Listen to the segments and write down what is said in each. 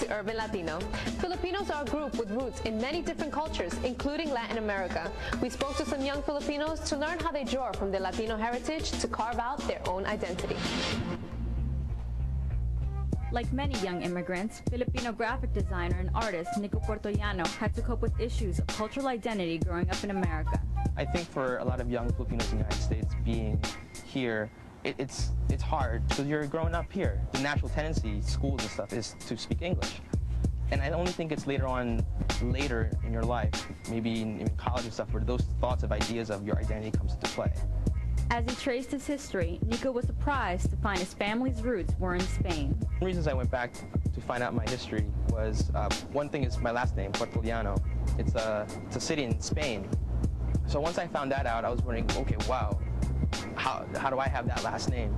the Urban Latino. Filipinos are a group with roots in many different cultures, including Latin America. We spoke to some young Filipinos to learn how they draw from their Latino heritage to carve out their own identity. Like many young immigrants, Filipino graphic designer and artist Nico Puertollano had to cope with issues of cultural identity growing up in America. I think for a lot of young Filipinos in the United States being here, it's hard because you're growing up here. The natural tendency, schools and stuff, is to speak English. And I only think it's later in your life, maybe in college and stuff, where those thoughts of ideas of your identity comes into play. As he traced his history, Nico was surprised to find his family's roots were in Spain. One of the reasons I went back to find out my history was, one thing is my last name, Puertollano. It's a city in Spain. So once I found that out, I was wondering, okay, wow, how do I have that last name?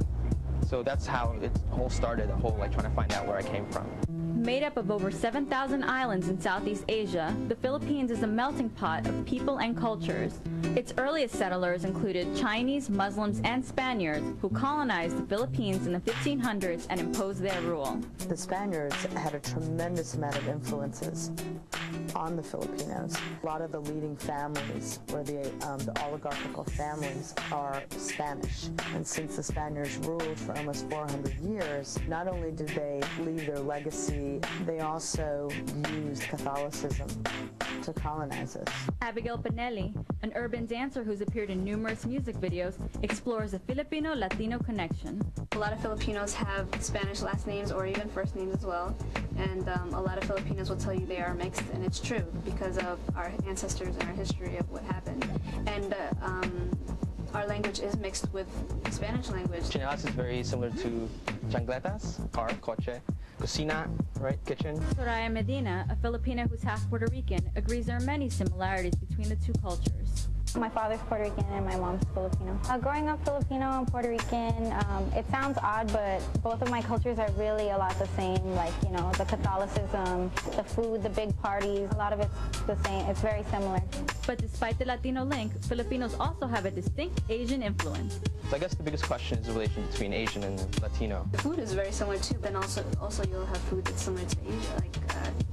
So that's how it all started, the whole like trying to find out where I came from. Made up of over 7,000 islands in Southeast Asia, the Philippines is a melting pot of people and cultures. Its earliest settlers included Chinese, Muslims, and Spaniards who colonized the Philippines in the 1500s and imposed their rule. The Spaniards had a tremendous amount of influences on the Filipinos. A lot of the leading families, or the oligarchical families, are Spanish. And since the Spaniards ruled for almost 400 years, not only did they leave their legacy, they also used Catholicism to colonize us. Abigail Pinelli, an urban dancer who's appeared in numerous music videos, explores the Filipino-Latino connection. A lot of Filipinos have Spanish last names or even first names as well, and a lot of Filipinos will tell you they are mixed, and it's true because of our ancestors and our history of what happened. And our language is mixed with Spanish language. Chinelas is very similar to chancletas, car, coche. Cocina, right, kitchen. Soraya Medina, a Filipina who's half Puerto Rican, agrees there are many similarities between the two cultures. My father's Puerto Rican and my mom's Filipino. Growing up Filipino and Puerto Rican, it sounds odd, but both of my cultures are really a lot the same. Like, you know, the Catholicism, the food, the big parties, a lot of it's the same. It's very similar. But despite the Latino link, Filipinos also have a distinct Asian influence. So I guess the biggest question is the relation between Asian and Latino. The food is very similar too, then also you'll have food that's similar to Asia, like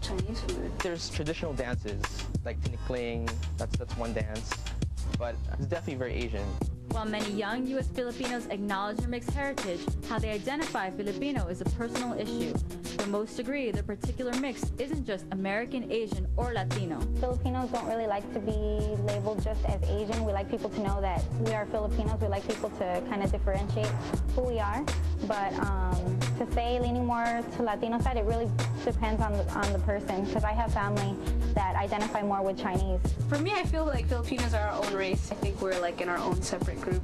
Chinese food. There's traditional dances, like tinikling, that's one dance, but it's definitely very Asian. While many young U.S. Filipinos acknowledge their mixed heritage, how they identify Filipino is a personal issue. But most agree their particular mix isn't just American, Asian, or Latino. Filipinos don't really like to be labeled just as Asian. We like people to know that we are Filipinos. We like people to kind of differentiate who we are. But to say leaning more to Latino side, it really depends on the person, because I have family that identify more with Chinese. For me, I feel like Filipinos are our own race. I think we're like in our own separate group.